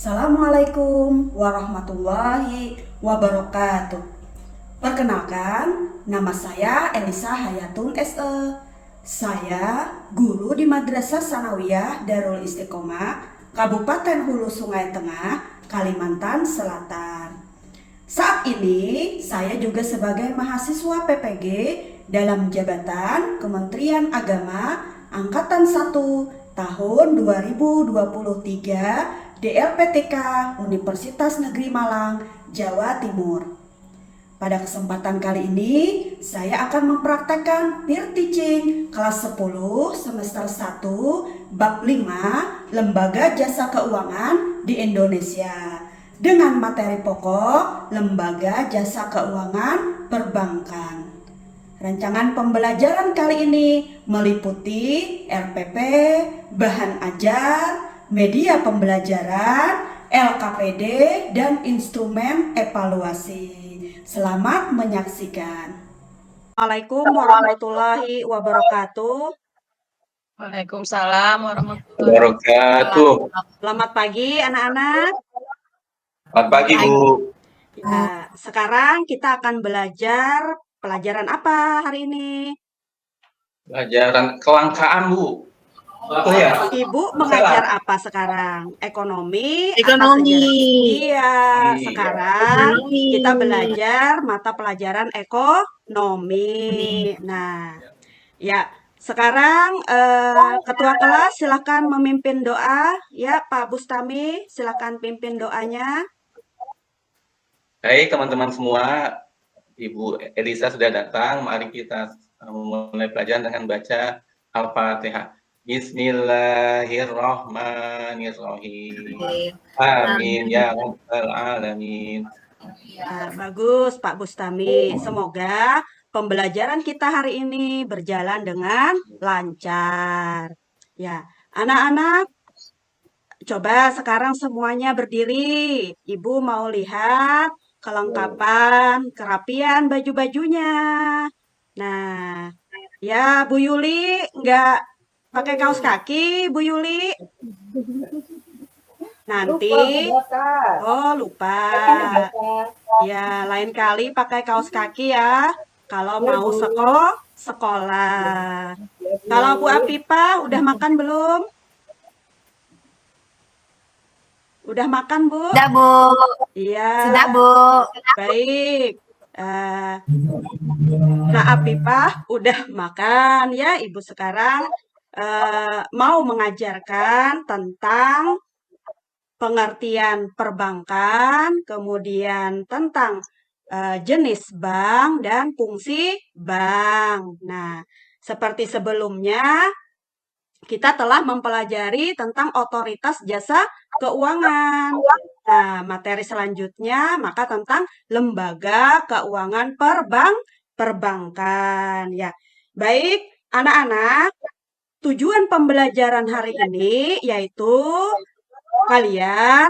Assalamualaikum warahmatullahi wabarakatuh. Perkenalkan, nama saya Elisa Hayatun SE. Saya guru di Madrasah Sanawiyah Darul Istiqomah, Kabupaten Hulu Sungai Tengah, Kalimantan Selatan. Saat ini saya juga sebagai mahasiswa PPG dalam jabatan Kementerian Agama Angkatan 1 tahun 2023 DLPTK Universitas Negeri Malang, Jawa Timur. Pada kesempatan kali ini, saya akan mempraktekkan peer teaching kelas 10 semester 1 bab 5 Lembaga Jasa Keuangan di Indonesia dengan materi pokok Lembaga Jasa Keuangan Perbankan. Rancangan pembelajaran kali ini meliputi RPP, bahan ajar, media pembelajaran, LKPD, dan instrumen evaluasi. Selamat menyaksikan. Assalamualaikum warahmatullahi wabarakatuh. Waalaikumsalam warahmatullahi Wabarakatuh. Selamat pagi anak-anak. Selamat pagi, Bu. Ya, sekarang kita akan belajar pelajaran apa hari ini? Pelajaran kelangkaan, Bu. Betul ya? Ibu mengajar apa sekarang? Ekonomi? Ekonomi. Atau sejarah? Iya, Iya. sekarang Ekonomi. kita belajar mata pelajaran ekonomi. Nah, ya sekarang ketua kelas silakan memimpin doa. Ya, Pak Bustami, silakan pimpin doanya. Baik, teman-teman semua. Ibu Elisa sudah datang. Mari kita mulai pelajaran dengan baca Al-Fatihah. Bismillahirrahmanirrahim. Amin ya rabbal alamin. Bagus Pak Bustami. Semoga pembelajaran kita hari ini berjalan dengan lancar. Ya, anak-anak, coba sekarang semuanya berdiri. Ibu mau lihat kelengkapan, kerapian baju-bajunya. Nah, ya Bu Yuli nggak pakai kaos kaki, Bu Yuli. Nanti, lupa. Ya, lain kali pakai kaos kaki ya. Kalau mau sekolah. Kalau Bu Apipa udah makan belum? Udah makan, Bu? Sudah, Bu. Iya. Sudah, Bu. Baik. Nah, Apipah udah makan ya. Ibu sekarang mau mengajarkan tentang pengertian perbankan, kemudian tentang jenis bank dan fungsi bank. Nah, seperti sebelumnya, kita telah mempelajari tentang otoritas jasa keuangan. Nah, materi selanjutnya maka tentang lembaga keuangan perbankan. Ya, baik anak-anak, tujuan pembelajaran hari ini yaitu kalian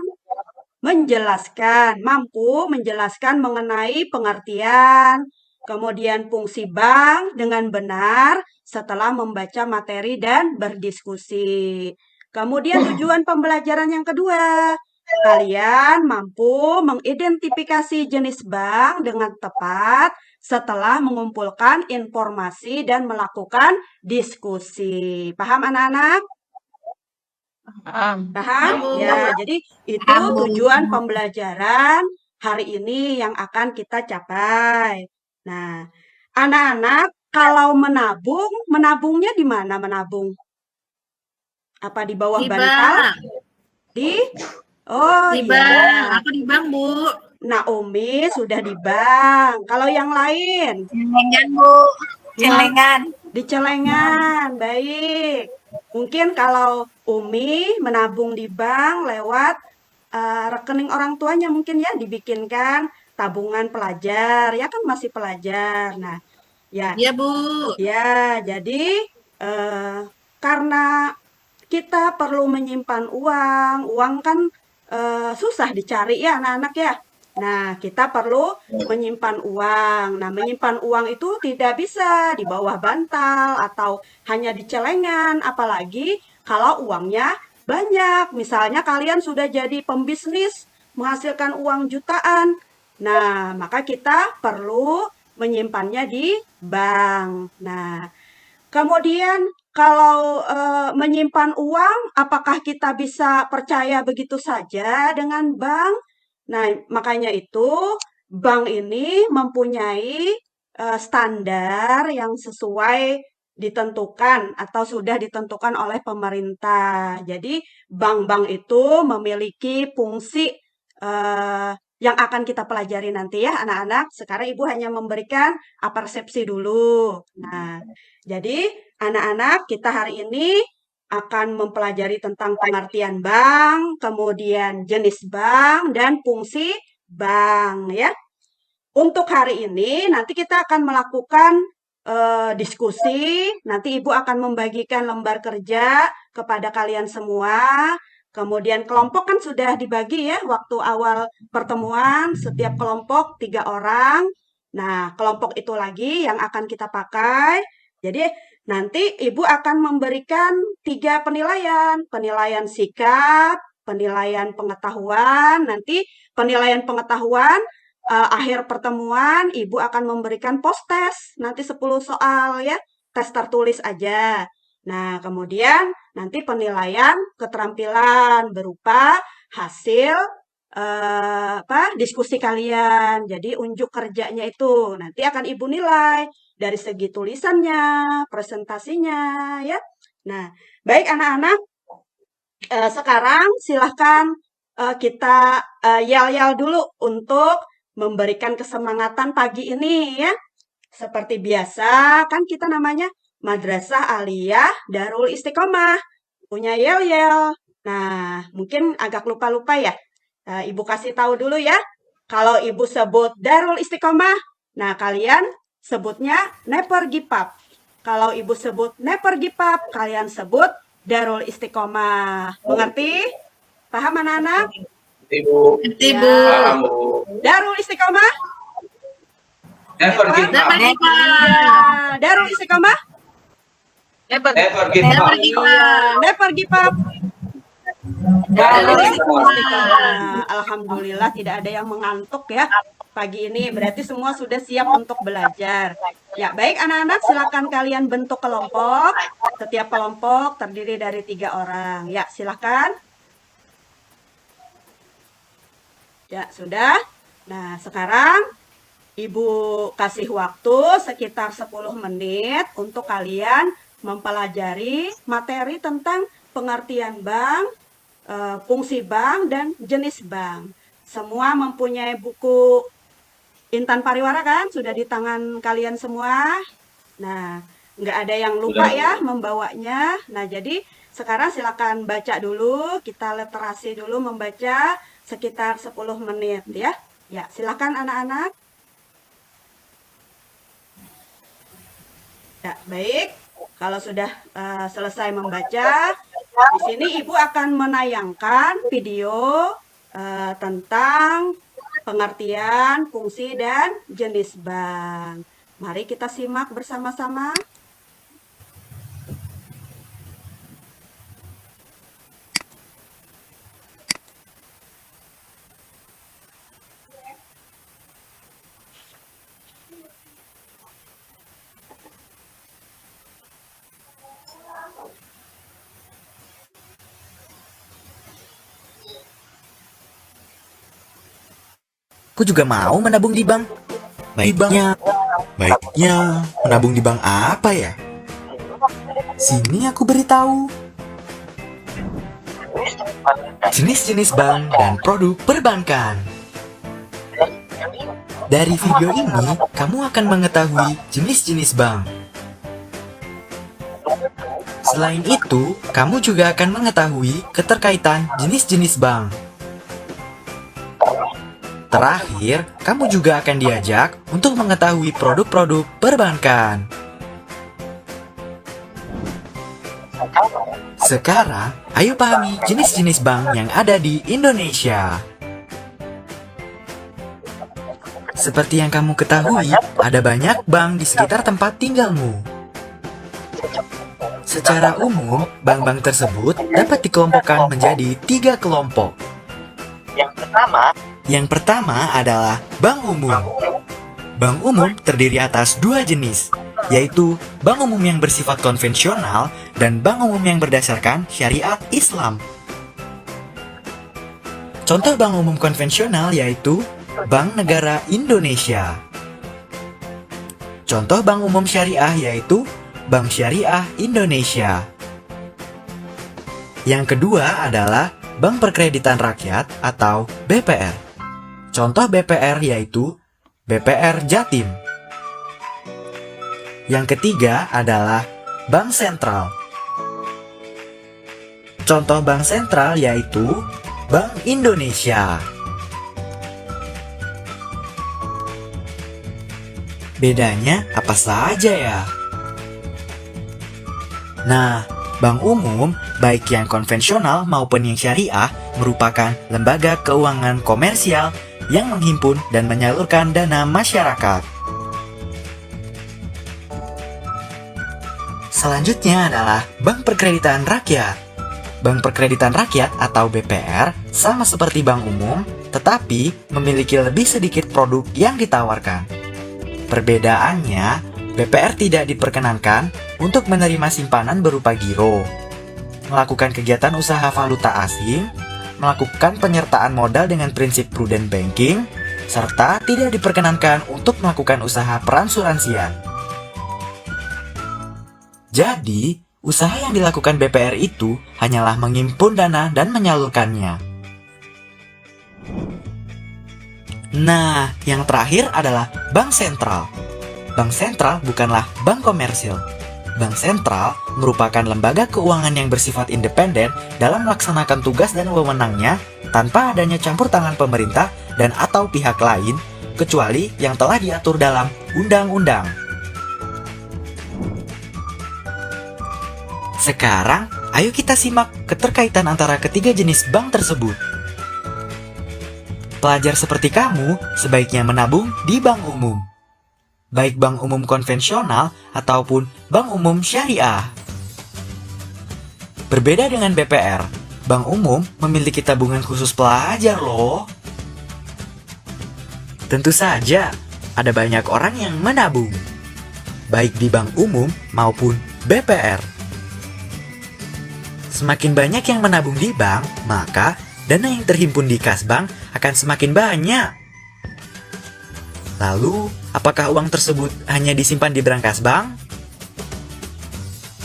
mampu menjelaskan mengenai pengertian, kemudian fungsi bank dengan benar setelah membaca materi dan berdiskusi. Kemudian tujuan pembelajaran yang kedua, kalian mampu mengidentifikasi jenis bank dengan tepat setelah mengumpulkan informasi dan melakukan diskusi. Paham anak-anak? Paham? Ya, jadi itu tujuan pembelajaran hari ini yang akan kita capai. Nah, anak-anak kalau menabungnya di mana menabung? Apa di bawah Di bantal? bank. Oh Di iya. bank. Aku di bank, Bu. Naomi sudah di bank. Kalau yang lain? Celengan, Bu. Celengan. Di celengan. Baik. Mungkin kalau Umi menabung di bank lewat rekening orang tuanya mungkin ya dibikinkan tabungan pelajar. Ya kan masih pelajar. Nah, ya. Iya, Bu. Ya, jadi karena kita perlu menyimpan uang kan susah dicari ya anak-anak ya. Nah, kita perlu menyimpan uang. Nah, menyimpan uang itu tidak bisa di bawah bantal atau hanya di celengan, apalagi kalau uangnya banyak. Misalnya kalian sudah jadi pembisnis, menghasilkan uang jutaan. Nah, maka kita perlu menyimpannya di bank. Nah, kemudian kalau menyimpan uang, apakah kita bisa percaya begitu saja dengan bank? Nah, makanya itu bank ini mempunyai standar yang sesuai ditentukan atau sudah ditentukan oleh pemerintah. Jadi, bank-bank itu memiliki fungsi yang akan kita pelajari nanti ya, anak-anak. Sekarang Ibu hanya memberikan persepsi dulu. Nah, jadi anak-anak kita hari ini akan mempelajari tentang pengertian bank, kemudian jenis bank, dan fungsi bank ya. Untuk hari ini nanti kita akan melakukan diskusi, nanti Ibu akan membagikan lembar kerja kepada kalian semua. Kemudian kelompok kan sudah dibagi ya waktu awal pertemuan, setiap kelompok 3 orang. Nah, kelompok itu lagi yang akan kita pakai. Jadi nanti Ibu akan memberikan 3 penilaian, penilaian sikap, penilaian pengetahuan, nanti penilaian pengetahuan akhir pertemuan Ibu akan memberikan post test, nanti 10 soal ya, tes tertulis aja. Nah, kemudian nanti penilaian keterampilan berupa hasil diskusi kalian. Jadi unjuk kerjanya itu nanti akan Ibu nilai dari segi tulisannya, presentasinya ya. Nah, baik anak-anak, sekarang silahkan kita yel-yel dulu untuk memberikan kesemangatan pagi ini ya. Seperti biasa, kan kita namanya Madrasah Aliyah Darul Istiqomah. Punya yel-yel. Nah, mungkin agak lupa-lupa ya. Ibu kasih tahu dulu ya. Kalau Ibu sebut Darul Istiqomah, nah kalian sebutnya Neper Gipap. Kalau Ibu sebut Neper Gipap, kalian sebut Darul Istiqomah. Mengerti? Paham anak-anak? Ibu. Nanti Ya. Bu. Paham, Bu. Darul Istiqomah? Never give up. Never give up. Ya. Darul Istiqomah? Never Never give Never up. give Iya. Never give up. Darul Darul Istiqomah. Istiqomah. Alhamdulillah tidak ada yang mengantuk ya pagi ini. Berarti semua sudah siap untuk belajar. Ya, baik anak-anak, silakan kalian bentuk kelompok. Setiap kelompok terdiri dari 3 orang. Ya, silakan. Ya, sudah. Nah, sekarang Ibu kasih waktu sekitar 10 menit untuk kalian mempelajari materi tentang pengertian bank, fungsi bank, dan jenis bank. Semua mempunyai buku Intan Pariwara kan? Sudah di tangan kalian semua. Nah, nggak ada yang lupa Sudah. ya membawanya. Nah, jadi sekarang silakan baca dulu. Kita literasi dulu membaca sekitar 10 menit ya. Ya, silakan anak-anak. Ya, baik. Kalau sudah selesai membaca, di sini Ibu akan menayangkan video tentang pengertian, fungsi, dan jenis bank. Mari kita simak bersama-sama. Aku juga mau menabung di bank. Baiknya menabung di bank apa ya? Sini aku beritahu. Jenis-jenis bank dan produk perbankan. Dari video ini, kamu akan mengetahui jenis-jenis bank. Selain itu, kamu juga akan mengetahui keterkaitan jenis-jenis bank. Terakhir, kamu juga akan diajak untuk mengetahui produk-produk perbankan. Sekarang, ayo pahami jenis-jenis bank yang ada di Indonesia. Seperti yang kamu ketahui, ada banyak bank di sekitar tempat tinggalmu. Secara umum, bank-bank tersebut dapat dikelompokkan menjadi 3 kelompok. Yang pertama adalah bank umum. Bank umum terdiri atas 2 jenis, yaitu bank umum yang bersifat konvensional dan bank umum yang berdasarkan syariat Islam. Contoh bank umum konvensional yaitu Bank Negara Indonesia. Contoh bank umum syariah yaitu Bank Syariah Indonesia. Yang kedua adalah Bank Perkreditan Rakyat atau BPR. Contoh BPR yaitu BPR Jatim. Yang ketiga adalah Bank Sentral. Contoh bank sentral yaitu Bank Indonesia. Bedanya apa saja ya? Nah, bank umum, baik yang konvensional maupun yang syariah, merupakan lembaga keuangan komersial yang menghimpun dan menyalurkan dana masyarakat. Selanjutnya adalah Bank Perkreditan Rakyat. Bank Perkreditan Rakyat atau BPR sama seperti bank umum, tetapi memiliki lebih sedikit produk yang ditawarkan. Perbedaannya, BPR tidak diperkenankan untuk menerima simpanan berupa giro, melakukan kegiatan usaha valuta asing, melakukan penyertaan modal dengan prinsip prudent banking, serta tidak diperkenankan untuk melakukan usaha peransuransian. Jadi, usaha yang dilakukan BPR itu hanyalah menghimpun dana dan menyalurkannya. Nah, yang terakhir adalah bank sentral. Bank sentral bukanlah bank komersil. Bank sentral merupakan lembaga keuangan yang bersifat independen dalam melaksanakan tugas dan wewenangnya tanpa adanya campur tangan pemerintah dan atau pihak lain, kecuali yang telah diatur dalam undang-undang. Sekarang, ayo kita simak keterkaitan antara ketiga jenis bank tersebut. Pelajar seperti kamu sebaiknya menabung di bank umum, baik bank umum konvensional ataupun bank umum syariah. Berbeda dengan BPR, bank umum memiliki tabungan khusus pelajar loh. Tentu saja, ada banyak orang yang menabung, baik di bank umum maupun BPR. Semakin banyak yang menabung di bank, maka dana yang terhimpun di kas bank akan semakin banyak. Lalu, apakah uang tersebut hanya disimpan di brankas bank?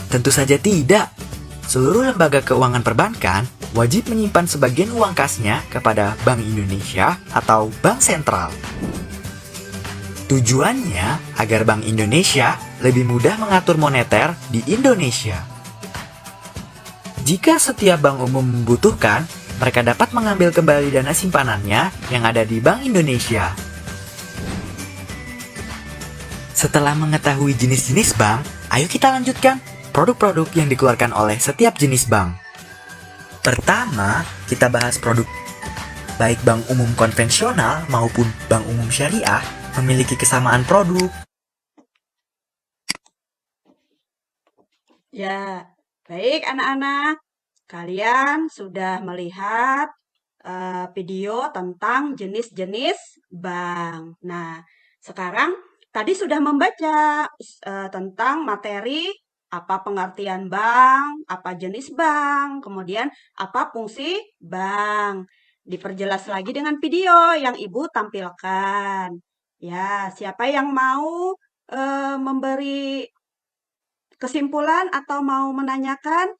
Tentu saja tidak. Seluruh lembaga keuangan perbankan wajib menyimpan sebagian uang kasnya kepada Bank Indonesia atau Bank Sentral. Tujuannya agar Bank Indonesia lebih mudah mengatur moneter di Indonesia. Jika setiap bank umum membutuhkan, mereka dapat mengambil kembali dana simpanannya yang ada di Bank Indonesia. Setelah mengetahui jenis-jenis bank, ayo kita lanjutkan produk-produk yang dikeluarkan oleh setiap jenis bank. Pertama, kita bahas produk. Baik bank umum konvensional maupun bank umum syariah memiliki kesamaan produk. Ya, baik anak-anak. Kalian sudah melihat video tentang jenis-jenis bank. Nah, sekarang tadi sudah membaca tentang materi apa pengertian bank, apa jenis bank, kemudian apa fungsi bank. Diperjelas lagi dengan video yang Ibu tampilkan. Ya, siapa yang mau memberi kesimpulan atau mau menanyakan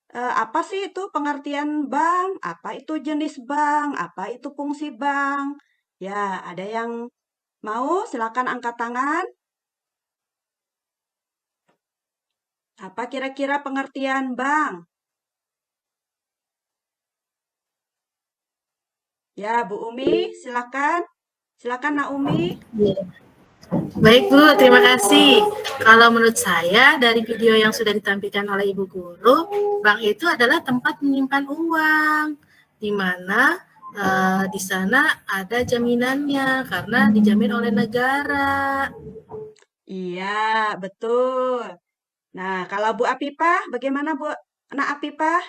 apa sih itu pengertian bank, apa itu jenis bank, apa itu fungsi bank? Ya, ada yang mau? Silakan angkat tangan. Apa kira-kira pengertian bank? Ya, Bu Umi, silakan. Silakan Naomi. Baik Bu, terima kasih. Kalau menurut saya dari video yang sudah ditampilkan oleh Ibu Guru, bank itu adalah tempat menyimpan uang, di mana di sana ada jaminannya karena dijamin oleh negara. Iya, betul. Nah, kalau Bu Apipah, bagaimana Bu? Nak Apipah,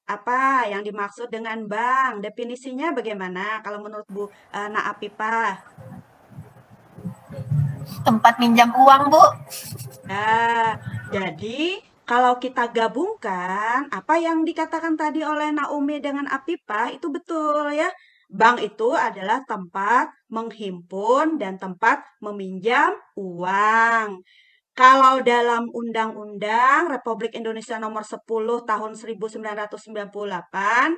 apa yang dimaksud dengan bank? Definisinya bagaimana kalau menurut Bu Nak Apipah? Tempat minjam uang, Bu. Nah, jadi kalau kita gabungkan apa yang dikatakan tadi oleh Naomi dengan Apipah itu betul ya. Bank itu adalah tempat menghimpun dan tempat meminjam uang. Kalau dalam Undang-Undang Republik Indonesia Nomor 10 Tahun 1998,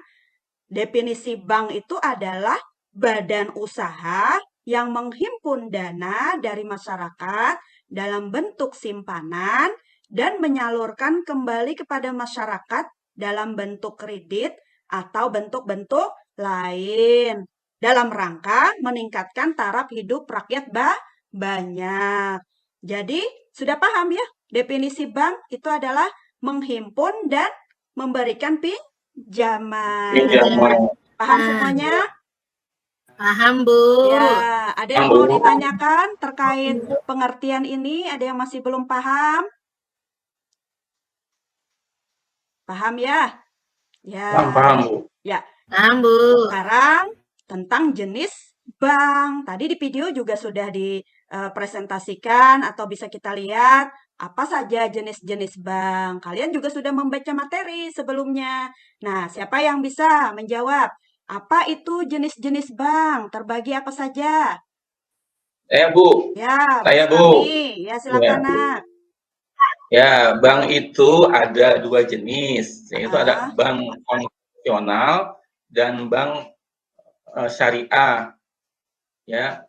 definisi bank itu adalah badan usaha yang menghimpun dana dari masyarakat dalam bentuk simpanan dan menyalurkan kembali kepada masyarakat dalam bentuk kredit atau bentuk-bentuk lain dalam rangka meningkatkan taraf hidup rakyat banyak. Jadi, sudah paham ya? Definisi bank itu adalah menghimpun dan memberikan pinjaman. Paham semuanya? Paham, Bu. Ya, ada yang mau ditanyakan terkait pengertian ini? Ada yang masih belum paham? Paham ya? Ya. Paham, Bu. Ya. Paham, Bu. Sekarang tentang jenis bank. Tadi di video juga sudah dipresentasikan atau bisa kita lihat apa saja jenis-jenis bank. Kalian juga sudah membaca materi sebelumnya. Nah, siapa yang bisa menjawab? Apa itu jenis-jenis bank? Terbagi apa saja? Bu. Ya, Saya, Bu Bu. Sami. Ya, silakan, Nak. Ya, bank itu ada 2 jenis, yaitu ada Ah. bank konvensional dan bank syariah. Ya.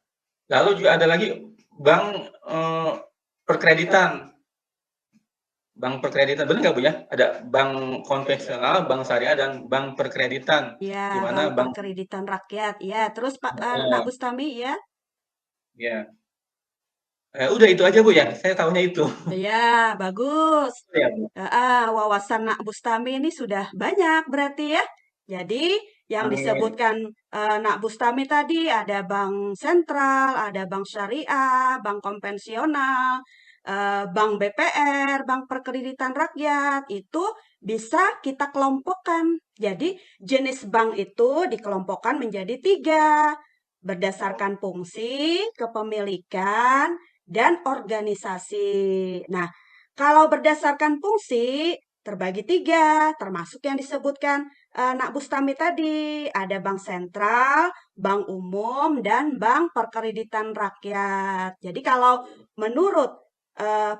Lalu juga ada lagi bank perkreditan. Bank perkreditan, benar nggak Bu ya? Ada bank konvensional, bank syariah, dan bank perkreditan. Ya, Di mana bank perkreditan rakyat. Ya, terus Pak Nak Bustami ya. Ya. Udah itu aja Bu ya, saya tahunya itu. Ya, bagus. Ya, Bu. Wawasan Nak Bustami ini sudah banyak berarti ya. Jadi yang Amin. disebutkan Nak Bustami tadi ada bank sentral, ada bank syariah, bank konvensional, bank BPR, bank perkreditan rakyat, itu bisa kita kelompokkan. Jadi jenis bank itu dikelompokkan menjadi 3 berdasarkan fungsi, kepemilikan, dan organisasi. Nah, kalau berdasarkan fungsi terbagi 3, termasuk yang disebutkan Nak Bustami tadi. Ada bank sentral, bank umum, dan bank perkreditan rakyat. Jadi kalau menurut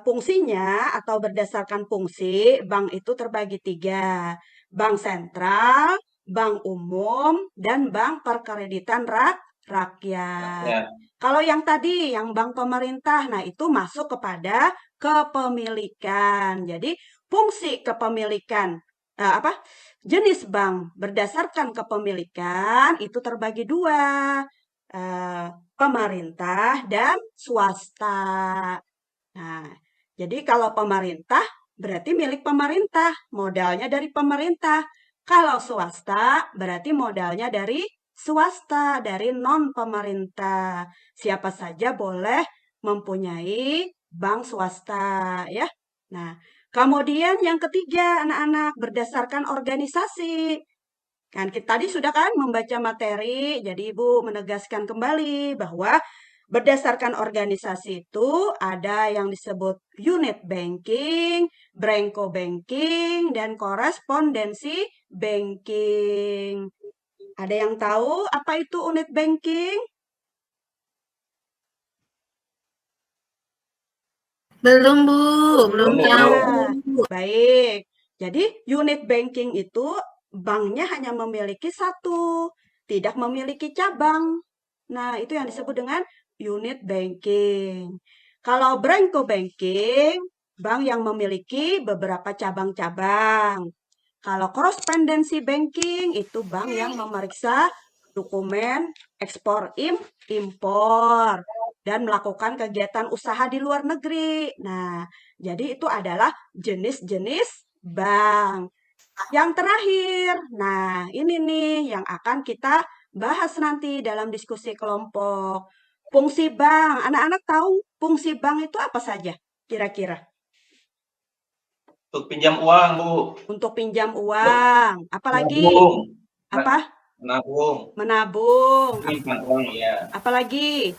fungsinya atau berdasarkan fungsi, bank itu terbagi 3. Bank sentral, bank umum, dan bank perkreditan rakyat. Ya. Kalau yang tadi, yang bank pemerintah, nah itu masuk kepada kepemilikan. Jadi fungsi kepemilikan, jenis bank berdasarkan kepemilikan itu terbagi 2, pemerintah dan swasta. Nah, jadi kalau pemerintah berarti milik pemerintah, modalnya dari pemerintah. Kalau swasta berarti modalnya dari swasta, dari non-pemerintah. Siapa saja boleh mempunyai bank swasta ya. Nah, kemudian yang ketiga anak-anak berdasarkan organisasi. Kan kita tadi sudah kan membaca materi, jadi Ibu menegaskan kembali bahwa berdasarkan organisasi itu ada yang disebut unit banking, branco banking, dan korespondensi banking. Ada yang tahu apa itu unit banking? Belum, Bu. Belum Belum, tahu. Baik. Jadi unit banking itu banknya hanya memiliki 1, tidak memiliki cabang. Nah, itu yang disebut dengan unit banking. Kalau branco banking, bank yang memiliki beberapa cabang-cabang. Kalau korespondensi banking, itu bank yang memeriksa dokumen ekspor impor dan melakukan kegiatan usaha di luar negeri. Nah, jadi itu adalah jenis-jenis bank. Yang terakhir, nah ini nih yang akan kita bahas nanti dalam diskusi kelompok. Fungsi bank, anak-anak tahu fungsi bank itu apa saja kira-kira? Untuk pinjam uang, Bu. Untuk pinjam uang. Apalagi? Menabung. Apa? Menabung. Menabung. Menyimpan uang, ya. Apalagi?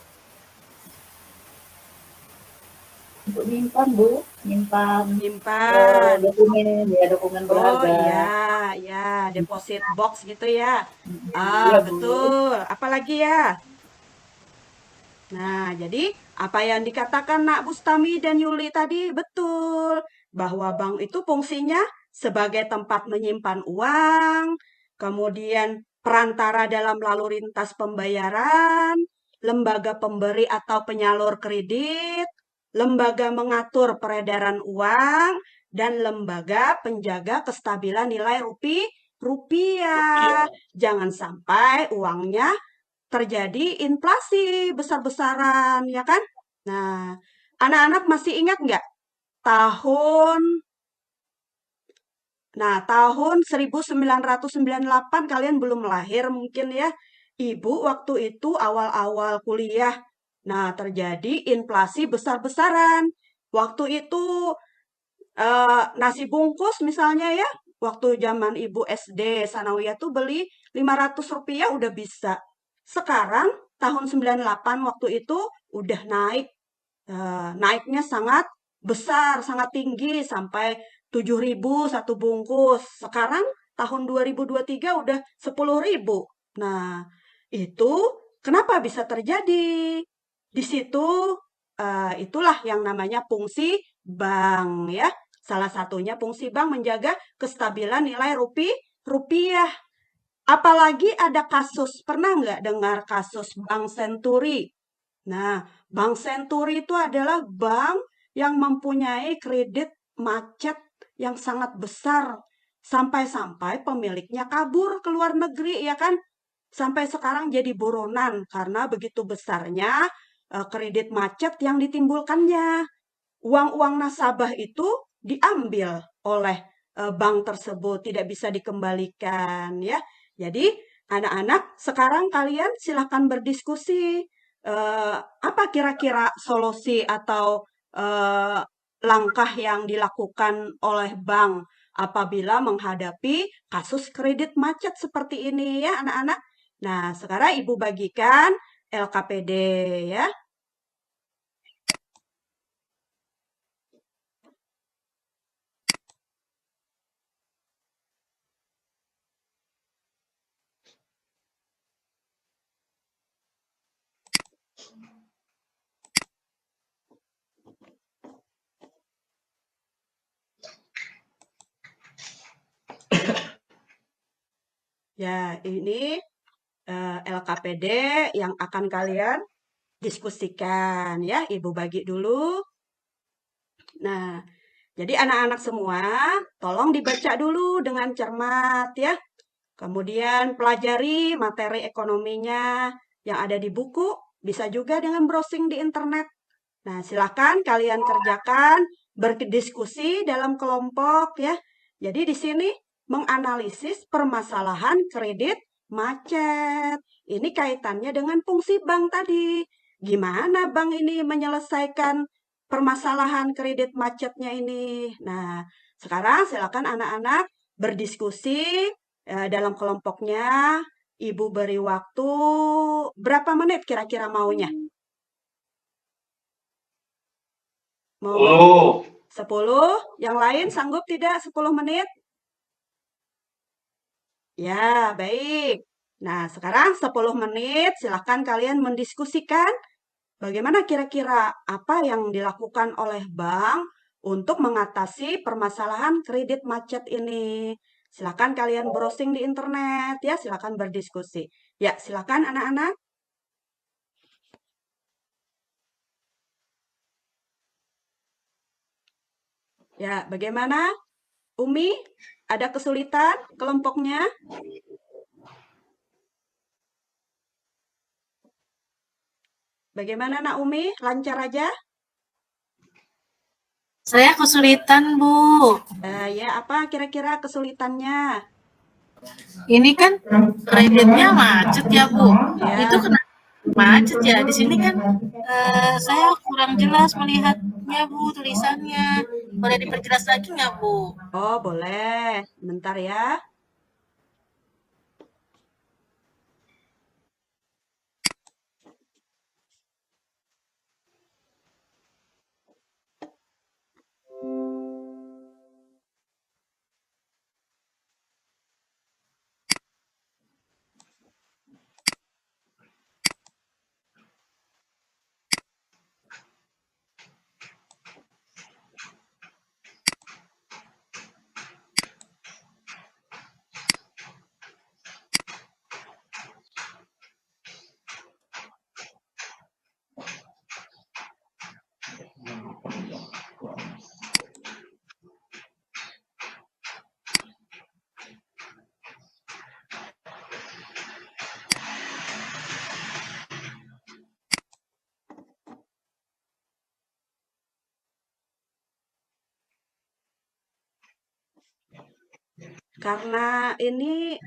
Untuk nyimpan, Bu. Nyimpan Nyimpan. dokumen, ya dokumen Oh berharga. iya, ya, deposit box gitu ya. Iya, Bu. Betul. Apalagi ya? Nah, jadi apa yang dikatakan Nak Bustami dan Yuli tadi betul. Bahwa bank itu fungsinya sebagai tempat menyimpan uang, kemudian perantara dalam lalu lintas pembayaran, lembaga pemberi atau penyalur kredit, lembaga mengatur peredaran uang, dan lembaga penjaga kestabilan nilai rupiah. Jangan sampai uangnya terjadi inflasi besar-besaran, ya kan? Nah, anak-anak masih ingat nggak tahun tahun 1998 kalian belum lahir mungkin ya. Ibu waktu itu awal-awal kuliah. Nah, terjadi inflasi besar-besaran. Waktu itu nasi bungkus misalnya ya, waktu zaman ibu SD Sanawiyah tuh beli Rp500 udah bisa. Sekarang tahun 98 waktu itu udah naik. Naiknya sangat besar, sangat tinggi sampai 7.000 satu bungkus. Sekarang tahun 2023 udah 10.000. Nah, itu kenapa bisa terjadi? Di situ itulah yang namanya fungsi bank ya. Salah satunya fungsi bank menjaga kestabilan nilai rupiah. Apalagi ada kasus, pernah nggak dengar kasus Bank Senturi? Nah, Bank Senturi itu adalah bank yang mempunyai kredit macet yang sangat besar. Sampai-sampai pemiliknya kabur ke luar negeri, ya kan? Sampai sekarang jadi buronan karena begitu besarnya kredit macet yang ditimbulkannya. Uang-uang nasabah itu diambil oleh bank tersebut, tidak bisa dikembalikan ya. Jadi anak-anak sekarang kalian silahkan berdiskusi apa kira-kira solusi atau langkah yang dilakukan oleh bank apabila menghadapi kasus kredit macet seperti ini ya anak-anak. Nah, sekarang Ibu bagikan LKPD ya. Ya, ini LKPD yang akan kalian diskusikan ya. Ibu bagi dulu. Nah, jadi anak-anak semua tolong dibaca dulu dengan cermat ya. Kemudian pelajari materi ekonominya yang ada di buku, bisa juga dengan browsing di internet. Nah, silakan kalian kerjakan, berdiskusi dalam kelompok ya. Jadi di sini menganalisis permasalahan kredit macet. Ini kaitannya dengan fungsi bank tadi. Gimana bank ini menyelesaikan permasalahan kredit macetnya ini? Nah, sekarang silakan anak-anak berdiskusi dalam kelompoknya. Ibu beri waktu berapa menit kira-kira maunya? Mau 10? Yang lain sanggup tidak 10 menit? Ya, baik. Nah, sekarang 10 menit silahkan kalian mendiskusikan bagaimana kira-kira apa yang dilakukan oleh bank untuk mengatasi permasalahan kredit macet ini. Silakan kalian browsing di internet ya, silakan berdiskusi. Ya, silakan anak-anak. Ya, bagaimana? Umi, ada kesulitan kelompoknya? Bagaimana Nak Umi? Lancar aja? Saya kesulitan, Bu. Ya, apa kira-kira kesulitannya? Ini kan kreditnya macet ya, Bu. Ya. Itu kenapa macet ya? Di sini kan saya kurang jelas melihatnya, Bu, tulisannya. Boleh diperjelas lagi nggak, Bu? Oh, boleh. Bentar ya. Karena ini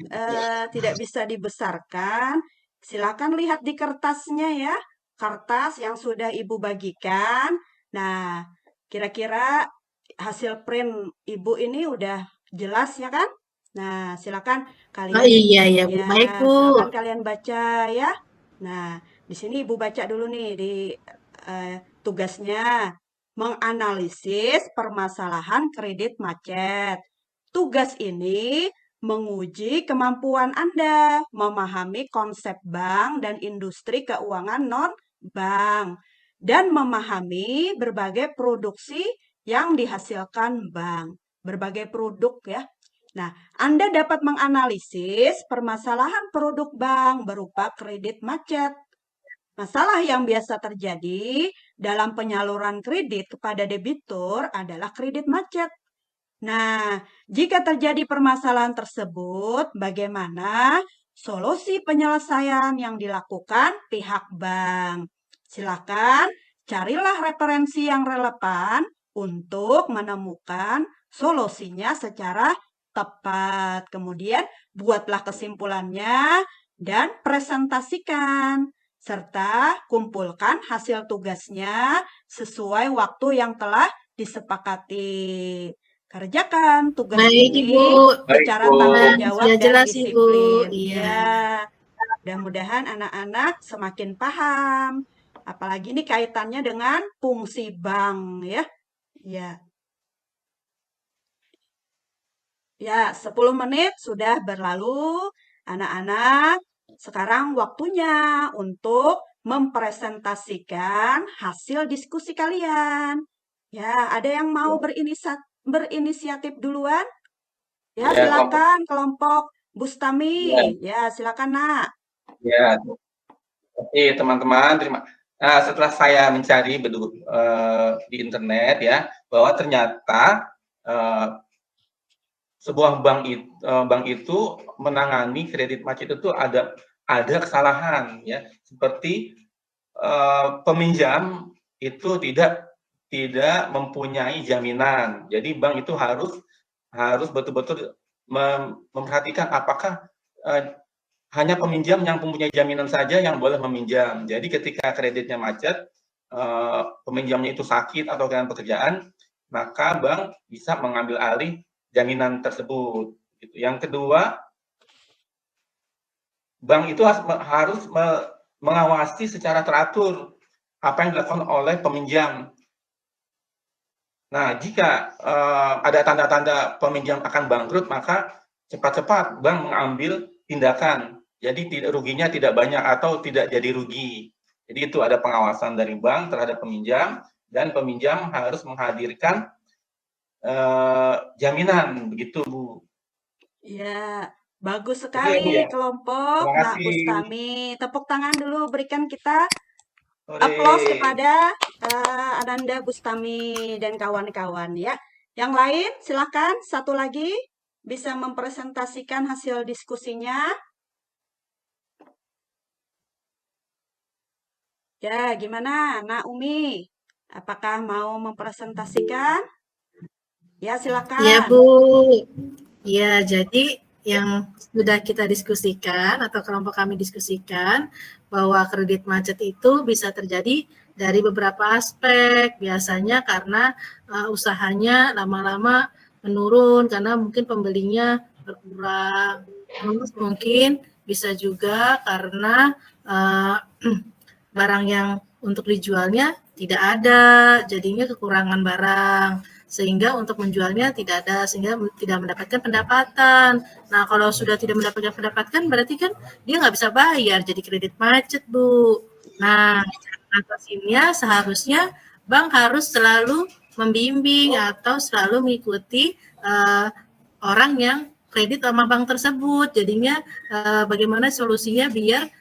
tidak bisa dibesarkan, silakan lihat di kertasnya ya, kertas yang sudah Ibu bagikan. Nah, kira-kira hasil print Ibu ini udah jelas ya kan? Nah, silakan Oh kalian iya ya, Bu. ya, Baik, Bu. silakan kalian baca ya. Nah, di sini Ibu baca dulu nih di tugasnya menganalisis permasalahan kredit macet. Tugas ini menguji kemampuan Anda memahami konsep bank dan industri keuangan non-bank dan memahami berbagai produksi yang dihasilkan bank. Berbagai produk ya. Nah, Anda dapat menganalisis permasalahan produk bank berupa kredit macet. Masalah yang biasa terjadi dalam penyaluran kredit kepada debitur adalah kredit macet. Nah, jika terjadi permasalahan tersebut, bagaimana solusi penyelesaian yang dilakukan pihak bank? Silakan carilah referensi yang relevan untuk menemukan solusinya secara tepat. Kemudian, buatlah kesimpulannya dan presentasikan, serta kumpulkan hasil tugasnya sesuai waktu yang telah disepakati. Kerjakan tugas Baik, ini Ibu. secara Bu. tanggung jawab Sudah dan jelas, Ibu. disiplin. Iya. Ya, mudah-mudahan anak-anak semakin paham. Apalagi ini kaitannya dengan fungsi bank ya. Ya. Ya, 10 menit sudah berlalu. Anak-anak, sekarang waktunya untuk mempresentasikan hasil diskusi kalian. Ya, ada yang mau berinisiatif duluan? Ya, Ya, silakan kelompok Bustami. Ya, Ya, silakan Nak. ya. Oke, teman-teman, setelah saya mencari di internet ya, bahwa ternyata sebuah bank itu menangani kredit macet itu ada kesalahan ya, seperti peminjam itu tidak mempunyai jaminan. Jadi bank itu harus betul-betul memperhatikan apakah hanya peminjam yang mempunyai jaminan saja yang boleh meminjam. Jadi ketika kreditnya macet, peminjamnya itu sakit atau kehilangan pekerjaan, maka bank bisa mengambil alih jaminan tersebut. Yang kedua, bank itu harus mengawasi secara teratur apa yang dilakukan oleh peminjam. Nah, jika ada tanda-tanda peminjam akan bangkrut, maka cepat-cepat bank mengambil tindakan. Jadi ruginya tidak banyak atau tidak jadi rugi. Jadi itu ada pengawasan dari bank terhadap peminjam, dan peminjam harus menghadirkan jaminan, begitu Bu. Ya, bagus Itu ya, Bu, sekali ya. kelompok Terima Nak kasih. Bustami. Tepuk tangan dulu, berikan kita Sore. aplaus kepada Ananda Bustami dan kawan-kawan ya. Yang lain silakan satu lagi bisa mempresentasikan hasil diskusinya. Ya, gimana Nak Umi? Apakah mau mempresentasikan? Ya, silakan. Iya, Bu. Ya, jadi yang sudah kita diskusikan atau kelompok kami diskusikan bahwa kredit macet itu bisa terjadi dari beberapa aspek. Biasanya karena usahanya lama-lama menurun karena mungkin pembelinya berkurang. Terus mungkin bisa juga karena barang yang untuk dijualnya tidak ada, jadinya kekurangan barang. Sehingga untuk menjualnya tidak ada, sehingga tidak mendapatkan pendapatan. Nah, kalau sudah tidak mendapatkan pendapatan, berarti kan dia nggak bisa bayar, jadi kredit macet, Bu. Nah, atasinya seharusnya bank harus selalu membimbing atau selalu mengikuti orang yang kredit sama bank tersebut. Jadinya bagaimana solusinya biar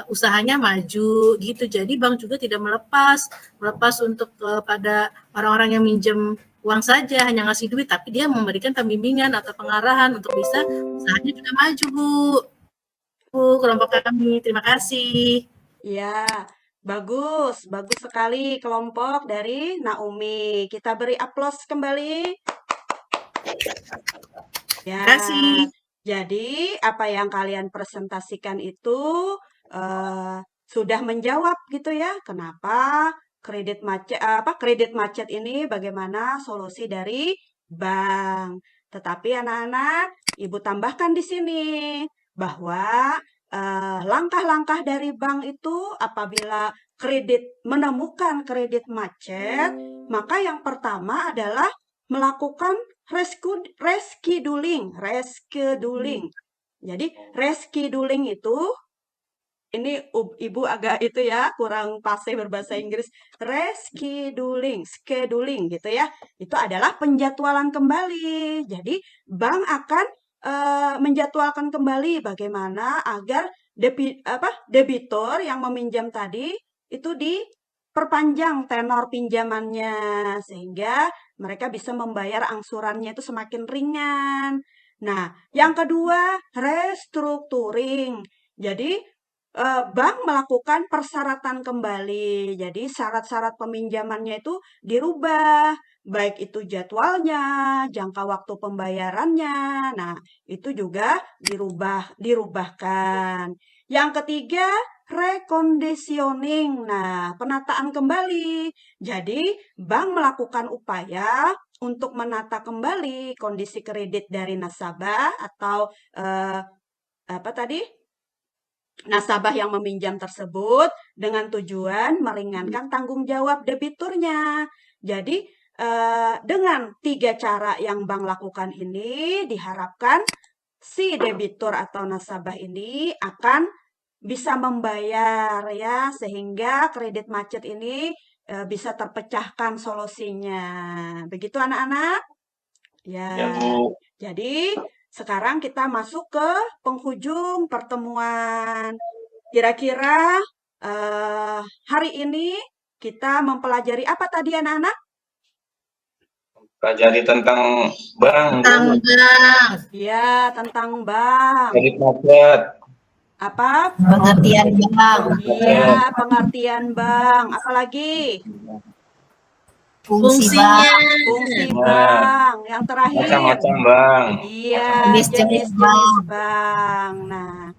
usahanya maju gitu. Jadi bank juga tidak melepas untuk pada orang-orang yang minjem uang saja, hanya ngasih duit, tapi dia memberikan pembimbingan atau pengarahan untuk bisa usahanya juga maju, Bu. Kelompok kami, terima kasih. Ya, bagus sekali kelompok dari Naomi. Kita beri aplaus kembali. Ya, Terima kasih. jadi apa yang kalian presentasikan itu sudah menjawab gitu ya. Kenapa kredit macet ini bagaimana solusi dari bank. Tetapi anak-anak, Ibu tambahkan di sini bahwa langkah-langkah dari bank itu apabila menemukan kredit macet, maka yang pertama adalah melakukan rescheduling. Jadi rescheduling itu ini Ibu agak itu ya kurang fasih berbahasa Inggris. Scheduling gitu ya. Itu adalah penjadwalan kembali. Jadi bank akan menjadwalkan kembali bagaimana agar debitur yang meminjam tadi itu diperpanjang tenor pinjamannya sehingga mereka bisa membayar angsurannya itu semakin ringan. Nah, yang kedua restructuring. Jadi bank melakukan persyaratan kembali. Jadi syarat-syarat peminjamannya itu dirubah, baik itu jadwalnya, jangka waktu pembayarannya. Nah, itu juga dirubahkan. Yang ketiga, reconditioning. Nah, penataan kembali. Jadi, bank melakukan upaya untuk menata kembali kondisi kredit dari nasabah atau apa tadi? Nasabah yang meminjam tersebut dengan tujuan meringankan tanggung jawab debiturnya. Jadi, dengan 3 cara yang bank lakukan ini, diharapkan si debitur atau nasabah ini akan bisa membayar ya, sehingga kredit macet ini bisa terpecahkan solusinya. Begitu anak-anak? Ya, Ya, Bu. jadi sekarang kita masuk ke penghujung pertemuan. Kira-kira hari ini kita mempelajari apa tadi anak-anak? Pelajari tentang bank, Tentang Bu. bank. Ya, tentang bank. Kredit macet. Apa? Pengertian bank, Iya, pengertian bank. Apalagi? fungsi Fungsinya. bank, Fungsi Nah, bank. Yang terakhir? macam-macam bank. Iya, jenis-jenis jenis-jenis bank. Nah,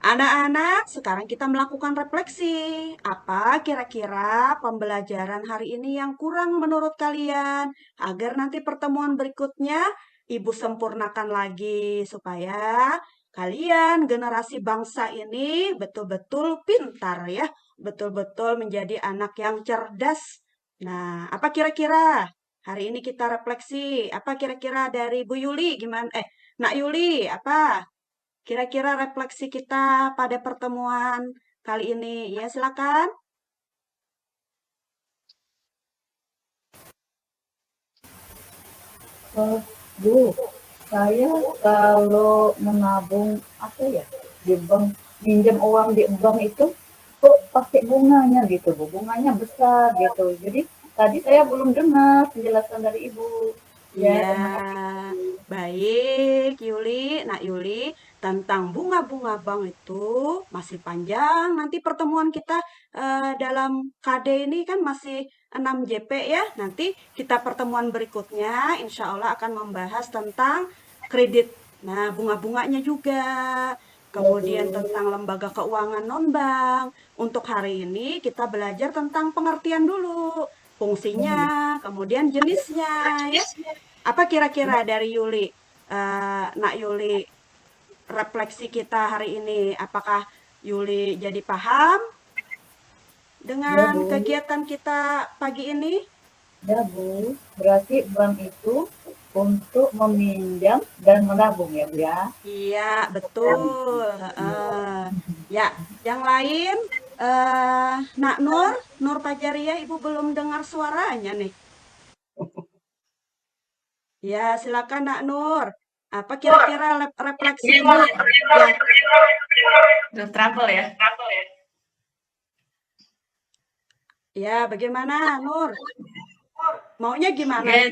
anak-anak, sekarang kita melakukan refleksi. Apa kira-kira pembelajaran hari ini yang kurang menurut kalian? Agar nanti pertemuan berikutnya Ibu sempurnakan lagi supaya kalian generasi bangsa ini betul-betul pintar ya, betul-betul menjadi anak yang cerdas. Nah, apa kira-kira? Hari ini kita refleksi. Apa kira-kira dari Bu Yuli? Gimana? Nak Yuli, apa? Kira-kira refleksi kita pada pertemuan kali ini. Ya, silakan. Bu, saya kalau menabung apa ya di bank, minjem uang di bank itu kok pakai bunganya gitu, Bu. Bunganya besar gitu. Jadi tadi saya belum dengar penjelasan dari Ibu. Ya, Iya, terima kasih. baik Yuli. Nak Yuli, tentang bunga-bunga bank itu masih panjang. Nanti pertemuan kita dalam KD ini kan masih 6 JP ya. Nanti kita pertemuan berikutnya insya Allah akan membahas tentang kredit. Nah, bunga-bunganya juga. kemudian tentang lembaga keuangan non-bank. Untuk hari ini kita belajar tentang pengertian dulu, fungsinya, kemudian jenisnya ya. Apa kira-kira dari Yuli, Nak Yuli, refleksi kita hari ini? Apakah Yuli jadi paham dengan Bu. kegiatan kita pagi ini? Ya Bu, berarti bank itu untuk meminjam dan menabung ya Bu ya? Iya, betul. Heeh. Ya, yang lain, Nak Nur, Nur Fajaria, Ibu belum dengar suaranya nih. Ya, silakan Nak Nur. Apa kira-kira refleksi Ibu? Ya, Trouble ya. ya, bagaimana Nur? Maunya gimana? Oke,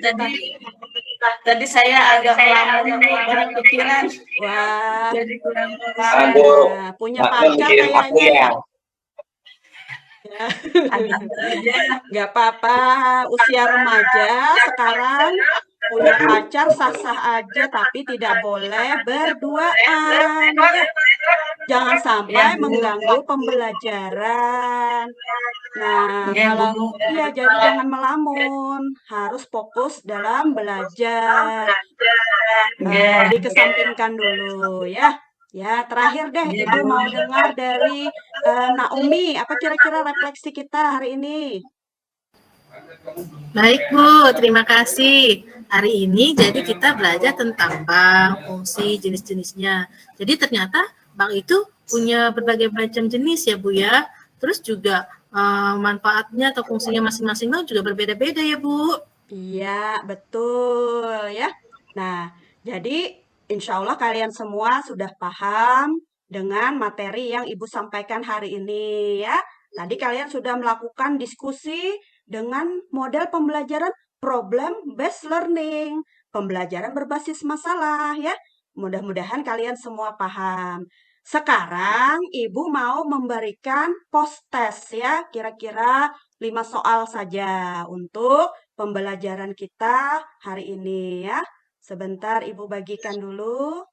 tadi saya agak melamun, banyak pikiran. Wah, Jadi kurang Aduh, nah, punya Nak Nur pacar mikirin aku kayaknya ya. ya. Ya. Nggak apa-apa, usia remaja sekarang punya pacar sah-sah aja, tapi tidak boleh berduaan. Ya. Jangan sampai mengganggu pembelajaran. Nah, Ya, kalau Bu. iya jadi jangan melamun, harus fokus dalam belajar. Dikesampingkan dulu ya. Ya, terakhir deh Ibu mau dengar dari Naomi, apa kira-kira refleksi kita hari ini? Baik Bu, terima kasih. Hari ini jadi kita belajar tentang bank, fungsi, jenis-jenisnya. Jadi ternyata bank itu punya berbagai macam jenis ya Bu ya. Terus juga manfaatnya atau fungsinya masing-masing bank juga berbeda-beda ya Bu. Iya, betul ya. Nah, jadi insya Allah kalian semua sudah paham dengan materi yang Ibu sampaikan hari ini ya. Tadi kalian sudah melakukan diskusi dengan model pembelajaran problem based learning, pembelajaran berbasis masalah ya. Mudah-mudahan kalian semua paham. Sekarang Ibu mau memberikan post test ya, kira-kira 5 soal saja untuk pembelajaran kita hari ini ya. Sebentar Ibu bagikan dulu.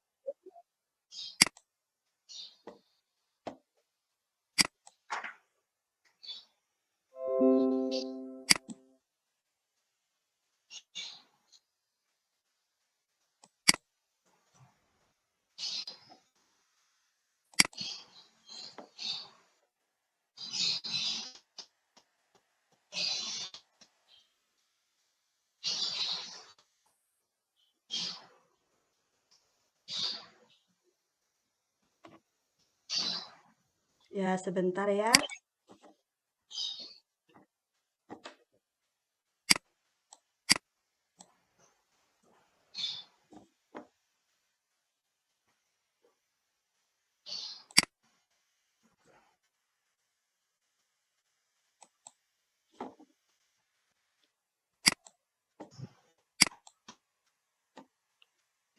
Ya, sebentar ya.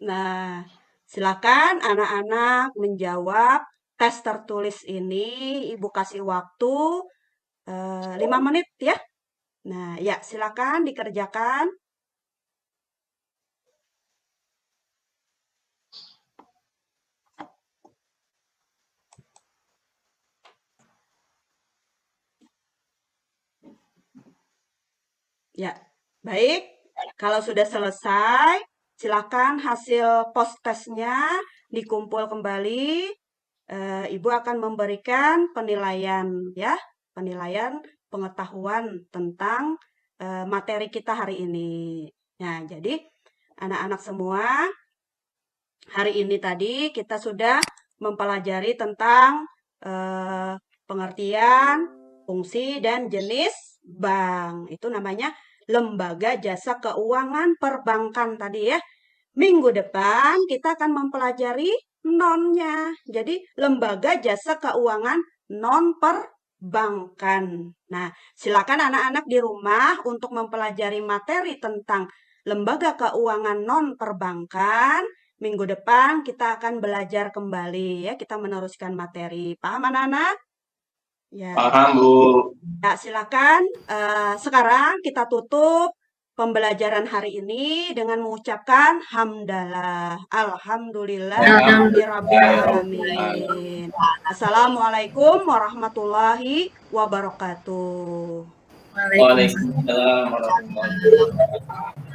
Nah, silakan anak-anak menjawab tes tertulis ini. Ibu kasih waktu 5 menit ya. Nah, ya silakan dikerjakan. Ya, baik. Kalau sudah selesai, silakan hasil post testnya dikumpul kembali. Ibu akan memberikan penilaian ya, penilaian pengetahuan tentang materi kita hari ini. Nah, jadi anak-anak semua, hari ini tadi kita sudah mempelajari tentang pengertian, fungsi, dan jenis bank. Itu namanya lembaga jasa keuangan perbankan tadi ya. Minggu depan kita akan mempelajari nonnya. Jadi lembaga jasa keuangan non perbankan. Nah, silakan anak-anak di rumah untuk mempelajari materi tentang lembaga keuangan non perbankan. Minggu depan kita akan belajar kembali ya, kita meneruskan materi. Paham anak-anak? Ya. Paham Bu. Ya, silakan. Sekarang kita tutup pembelajaran hari ini dengan mengucapkan hamdalah. Alhamdulillah Alhamdulillah. alamin. Assalamualaikum warahmatullahi wabarakatuh. Waalaikumsalam. Waalaikumsalam warahmatullahi wabarakatuh.